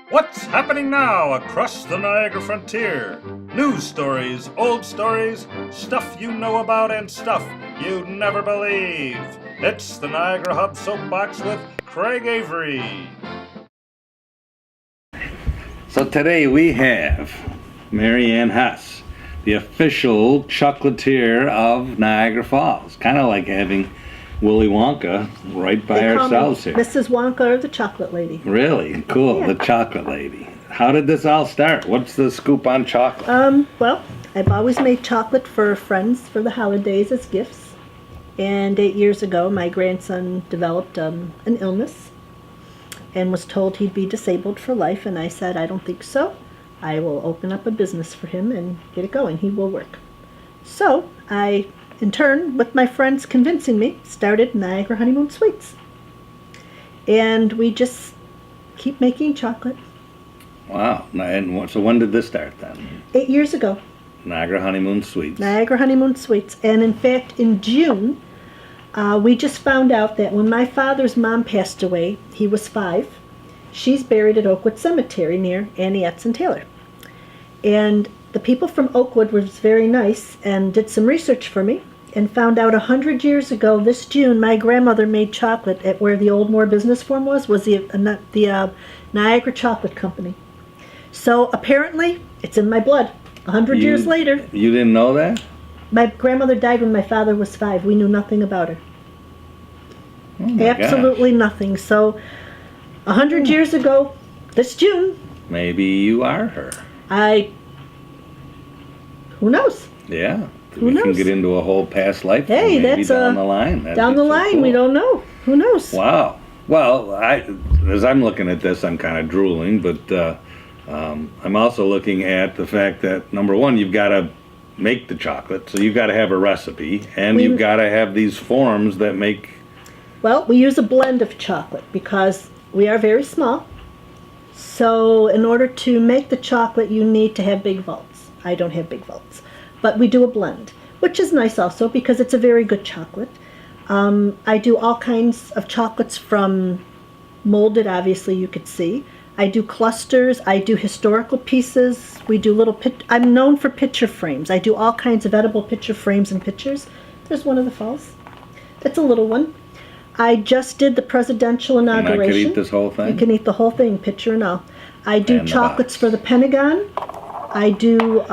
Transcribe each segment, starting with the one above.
What's happening now across the Niagara frontier? News stories, old stories, stuff you know about and stuff you'd never believe. It's the Niagara Hub Soapbox with Craig Avery. So today we have Mary Ann Hess, the official chocolatier of Niagara Falls. Kind of like having Willy Wonka right by ourselves here. Mrs. Wonka or the chocolate lady. Really? Cool, Yeah. the chocolate lady. How did this all start? What's the scoop on chocolate? Well, I've always made chocolate for friends for the holidays as gifts. And 8 years ago, my grandson developed an illness and was told he'd be disabled for life. And I said, I don't think so. I will open up a business for him and get it going. He will work. So I, in turn, with my friends convincing me, started Niagara Honeymoon Sweets. And we just keep making chocolate. Wow. And so when did this start then? 8 years ago. Niagara Honeymoon Sweets. Niagara Honeymoon Sweets. And in fact, in June, we just found out that when my father's mom passed away, he was 5. She's buried at Oakwood Cemetery near Annie Etz and Taylor. And the people from Oakwood was very nice and did some research for me and found out 100 years ago, this June, my grandmother made chocolate at where the old Moore Business Forum was the Niagara Chocolate Company. So apparently, it's in my blood. 100 years later. You didn't know that? My grandmother died when my father was 5. We knew nothing about her. Oh my Absolutely nothing. So 100 years ago, this June. Maybe you are her. Who knows? Yeah. Who we knows? can get into a whole past life. Hey, maybe that's down the line. Down the line, we don't know. Who knows? Wow. Well, as I'm looking at this, I'm kind of drooling, but I'm also looking at the fact that, number one, you've got to make the chocolate, so you've got to have a recipe, and you've got to have these forms that make... Well, we use a blend of chocolate because we are very small. So in order to make the chocolate, you need to have big vaults. I don't have big vaults. But we do a blend, which is nice also because it's a very good chocolate. I do all kinds of chocolates from molded, obviously you could see. I do clusters, I do historical pieces, we do little I'm known for picture frames. I do all kinds of edible picture frames and pictures. There's one of the falls. It's a little one. I just did the presidential inauguration. And I could eat this whole thing? You can eat the whole thing, picture and all. I do chocolates for the Pentagon. I do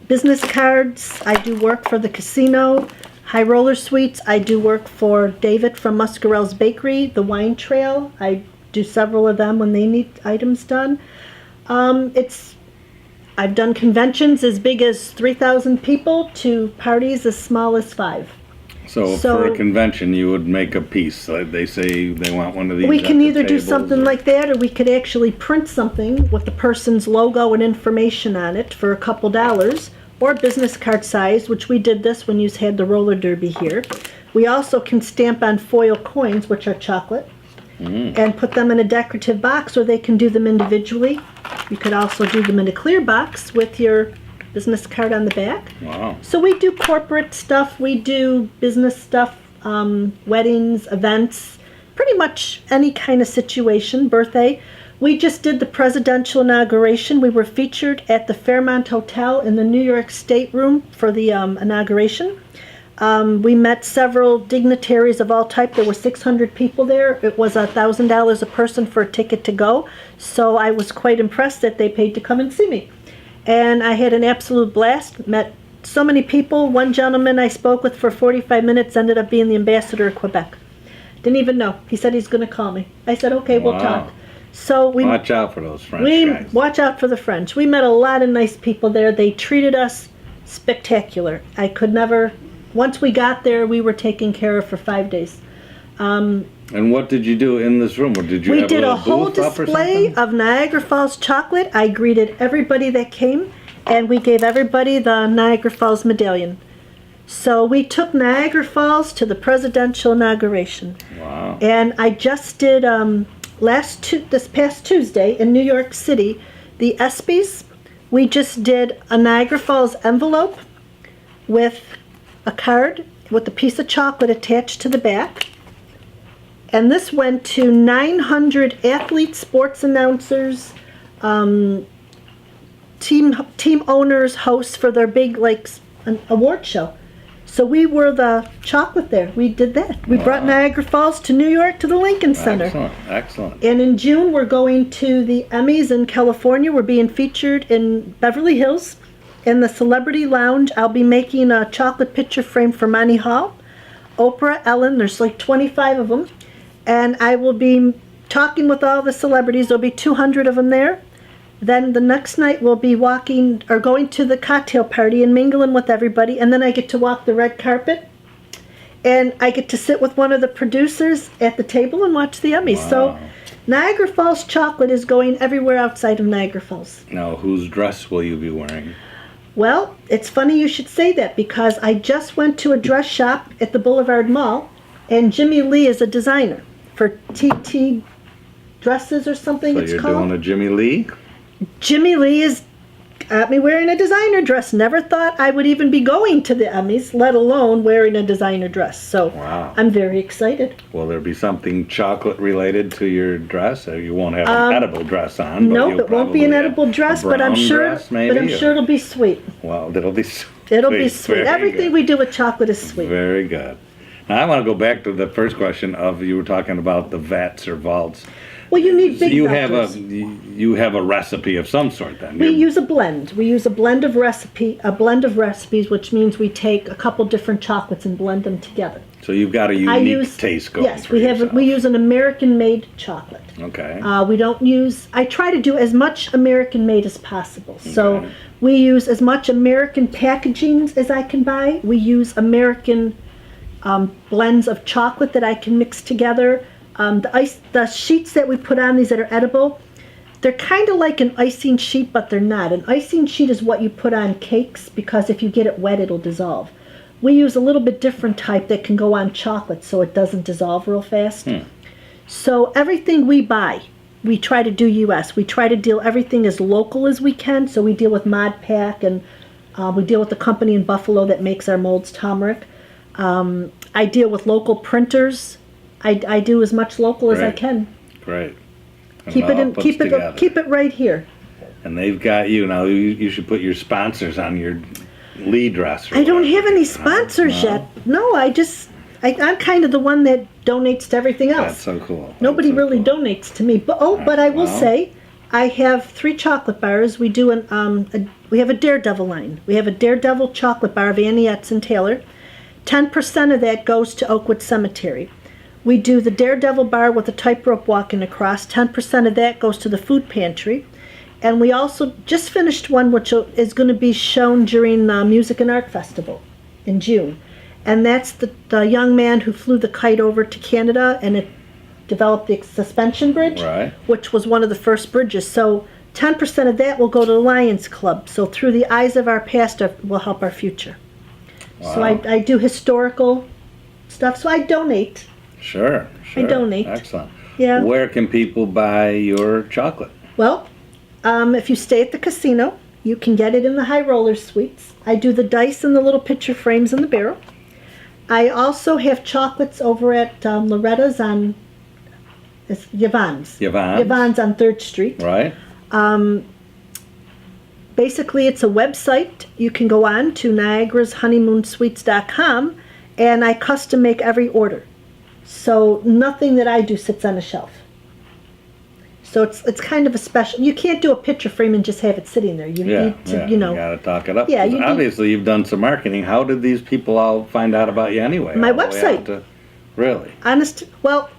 business cards. I do work for the casino. High roller sweets. I do work for David from Muscarell's Bakery, the wine trail. I do several of them when they need items done. I've done conventions as big as 3,000 people to parties as small as 5. So for a convention, you would make a piece. They say they want one of these. We can either do something like that, or we could actually print something with the person's logo and information on it for a couple dollars, or business card size, which we did this when you had the roller derby here. We also can stamp on foil coins, which are chocolate, and put them in a decorative box, or they can do them individually. You could also do them in a clear box with your business card on the back. Wow. So we do corporate stuff, we do business stuff, weddings, events, pretty much any kind of situation, birthday. We just did the presidential inauguration. We were featured at the Fairmont Hotel in the New York State Room for the inauguration. We met several dignitaries of all type. There were 600 people there. It was $1,000 a person for a ticket to go. So I was quite impressed that they paid to come and see me. And I had an absolute blast. Met so many people. One gentleman I spoke with for 45 minutes ended up being the ambassador of Quebec. Didn't even know. He said he's going to call me. I said, okay, we'll talk. So watch out for those French guys. Watch out for the French. We met a lot of nice people there. They treated us spectacular. I could never... Once we got there, we were taken care of for 5 days. And what did you do in this room? Or did you We have did a little whole booth up or display something? of Niagara Falls chocolate. I greeted everybody that came, and we gave everybody the Niagara Falls medallion. So we took Niagara Falls to the presidential inauguration. Wow. And I just did, this past Tuesday in New York City, the ESPYs, we just did a Niagara Falls envelope with a card with a piece of chocolate attached to the back. And this went to 900 athletes, sports announcers, team owners, hosts for their big an award show. So we were the chocolate there. We did that. We brought Niagara Falls to New York to the Lincoln Center. Excellent. And in June, we're going to the Emmys in California. We're being featured in Beverly Hills in the Celebrity Lounge. I'll be making a chocolate picture frame for Monty Hall, Oprah, Ellen. There's like 25 of them. And I will be talking with all the celebrities. There'll be 200 of them there. Then the next night we'll be going to the cocktail party and mingling with everybody. And then I get to walk the red carpet. And I get to sit with one of the producers at the table and watch the Emmys. Wow. So Niagara Falls chocolate is going everywhere outside of Niagara Falls. Now, whose dress will you be wearing? Well, it's funny you should say that because I just went to a dress shop at the Boulevard Mall. And Jimmy Lee is a designer for TT dresses or something it's called. So you're doing a Jimmy Lee? Jimmy Lee is got me wearing a designer dress. Never thought I would even be going to the Emmys, let alone wearing a designer dress. So wow. I'm very excited. Will there be something chocolate related to your dress? You won't have an edible dress on. Nope, it won't be an edible dress, but I'm sure it'll be sweet. Well, it'll be sweet. It'll be sweet. Everything we do with chocolate is sweet. Very good. Now I want to go back to the first question of you were talking about the vats or vaults. Well, you need big you vats. You have a recipe of some sort then. We use a blend. We use a blend of recipes, which means we take a couple different chocolates and blend them together. So you've got a unique taste going. Yes, we use an American-made chocolate. Okay. We don't use. I try to do as much American-made as possible. So Okay. we use as much American packaging as I can buy. We use American blends of chocolate that I can mix together. The sheets that we put on these that are edible, they're kind of like an icing sheet, but they're not. An icing sheet is what you put on cakes because if you get it wet, it'll dissolve. We use a little bit different type that can go on chocolate so it doesn't dissolve real fast. So everything we buy, we try to do U.S. We try to deal everything as local as we can. So we deal with Mod Pack and we deal with the company in Buffalo that makes our molds, Tomric. I deal with local printers. I do as much local as I can. Great. Keep it right here. And they've got you now. You should put your sponsors on your Lee dress. I don't have any sponsors yet. No, I'm kind of the one that donates to everything else. That's so cool. Nobody really donates to me. But I will say, I have 3 chocolate bars. We do we have a Daredevil line. We have a Daredevil chocolate bar of Annie Etzen Taylor. 10% of that goes to Oakwood Cemetery. We do the Daredevil bar with a tightrope walking across. 10% of that goes to the food pantry. And we also just finished one which is going to be shown during the Music and Art Festival in June. And that's the young man who flew the kite over to Canada and it developed the suspension bridge, which was one of the first bridges. So 10% of that will go to the Lions Club. So through the eyes of our past will help our future. Wow. So I do historical stuff. So I donate. Sure. I donate. Excellent. Yeah. Where can people buy your chocolate? Well, if you stay at the casino, you can get it in the High Roller Suites. I do the dice and the little picture frames in the barrel. I also have chocolates over at Loretta's on Yvonne's. Yvonne's on 3rd Street. Right. Basically, it's a website. You can go on to niagarashoneymoonsweets.com, and I custom make every order. So nothing that I do sits on a shelf. So it's kind of a special. You can't do a picture frame and just have it sitting there. You need to, you got to talk it up. Yeah, obviously you've done some marketing. How did these people all find out about you anyway? My website. Really? Well,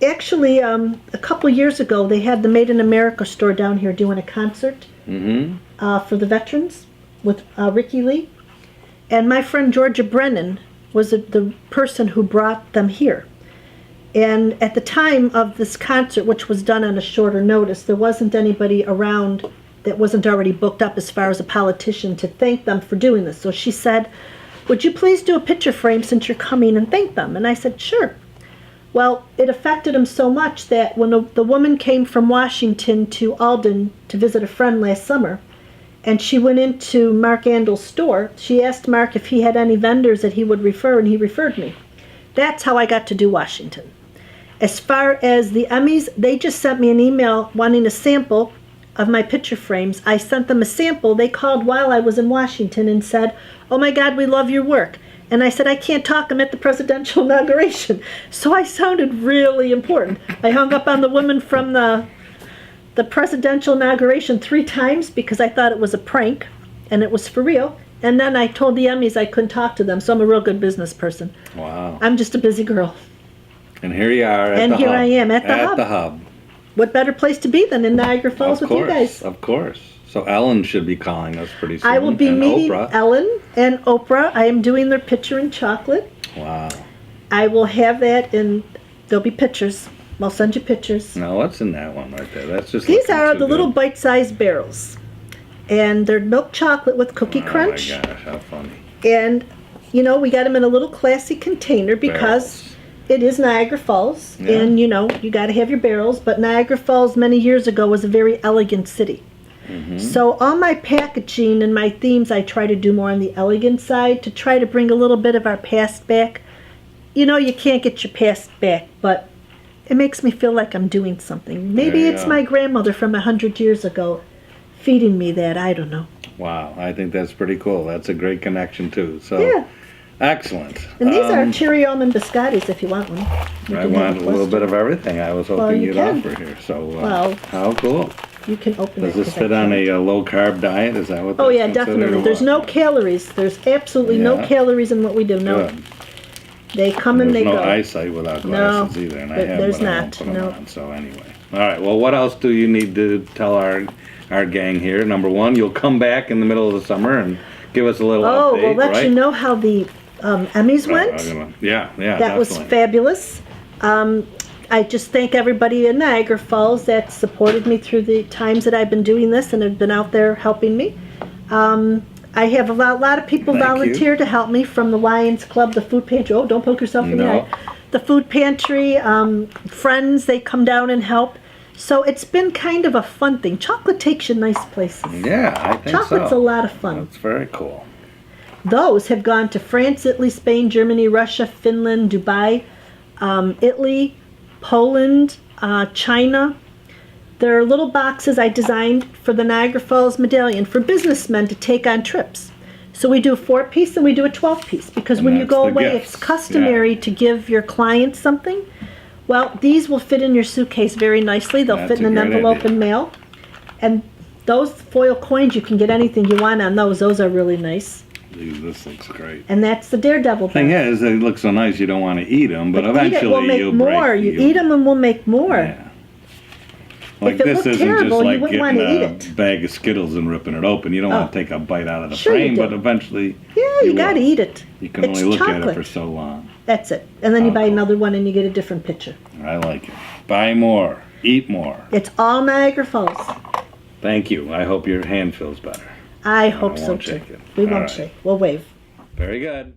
actually, a couple years ago, they had the Made in America store down here doing a concert for the veterans with Ricky Lee. And my friend Georgia Brennan was the person who brought them here. And at the time of this concert, which was done on a shorter notice, there wasn't anybody around that wasn't already booked up as far as a politician to thank them for doing this. So she said, would you please do a picture frame since you're coming and thank them? And I said, sure. Well, it affected him so much that when the woman came from Washington to Alden to visit a friend last summer, and she went into Mark Andel's store, she asked Mark if he had any vendors that he would refer, and he referred me. That's how I got to do Washington. As far as the Emmys, they just sent me an email wanting a sample of my picture frames. I sent them a sample. They called while I was in Washington and said, "Oh my God, we love your work." And I said, "I can't talk. I'm at the presidential inauguration." So I sounded really important. I hung up on the woman from the presidential inauguration 3 times because I thought it was a prank and it was for real. And then I told the Emmys I couldn't talk to them, so I'm a real good business person. Wow. I'm just a busy girl. And here you are at And the here hub. I am at the At hub. the hub. What better place to be than in Niagara Falls with you guys? Of course. So Ellen should be calling us pretty soon. I will be and meeting Oprah. Ellen and Oprah. I am doing their picture in chocolate. Wow. I will have that, and there'll be pictures. I'll send you pictures. Now what's in that one right there? That's just These looking are too the little good. bite-sized barrels. And they're milk chocolate with cookie crunch. Oh my gosh, how funny. And, you know, we got them in a little classy container because Barrels. it is Niagara Falls. Yeah. And, you know, you got to have your barrels. But Niagara Falls many years ago was a very elegant city. Mm-hmm. So all my packaging and my themes, I try to do more on the elegant side to try to bring a little bit of our past back. You know, you can't get your past back, but it makes me feel like I'm doing something. Maybe There you it's go. my grandmother from 100 years ago feeding me that. I don't know. Wow, I think that's pretty cool. That's a great connection too. So Yeah. excellent. And these are cherry almond biscottis if you want one. You I can have want a little cluster. bit of everything. I was hoping Well, you you'd can. offer here. So Well, how cool. You can open Does it. this 'cause I fit on can't. a low carb diet? Is that what? Oh that's yeah, considered, definitely. or There's what? no calories. There's absolutely no Yeah. calories in what we do. No. Good. They come and There's they no go. eyesight without No, glasses either, and I but have, there's but I won't not, put 'em no. on. So anyway, all right. Well, what else do you need to tell our gang here? Number one, you'll come back in the middle of the summer and give us a little Oh, update, we'll let right? you know how the Emmys went. Yeah, That was definitely. fabulous. I just thank everybody in Niagara Falls that supported me through the times that I've been doing this and have been out there helping me. I have a lot of people Thank volunteer to help me, from the Lions Club, the food pantry. Oh, don't poke yourself in the No. eye. The food pantry, friends, they come down and help. So it's been kind of a fun thing. Chocolate takes you nice places. Yeah, I think Chocolate's so. a lot of fun. That's very cool. Those have gone to France, Italy, Spain, Germany, Russia, Finland, Dubai, Italy, Poland, China. There are little boxes I designed for the Niagara Falls Medallion for businessmen to take on trips. So we do a 4-piece and we do a 12-piece because And when you that's go the away, gifts. it's customary to give your clients something. Well, these will fit in your suitcase very nicely. They'll That's fit in a an great envelope idea. and mail. And those foil coins, you can get anything you want on those. Those are really nice. Dude, this looks great. And that's the Daredevil Thing box. is, they look so nice you don't want to eat them, but Eat it, eventually we'll make you'll more. break. You eat them and we'll make more. Yeah. Like If it this looked isn't terrible, just you like wouldn't getting wanna eat a it. bag of Skittles and ripping it open. You don't want Oh. to take a bite out of the Sure you frame, do. but eventually Yeah, you got to will. eat it. You can It's only look at it chocolate. for so long. That's it. And then you Oh, buy cool. another one and you get a different picture. I like it. Buy more. Eat more. It's all Niagara Falls. Thank you. I hope your hand feels better. I hope so won't too. shake it. We All won't right. shake. We'll wave. Very good.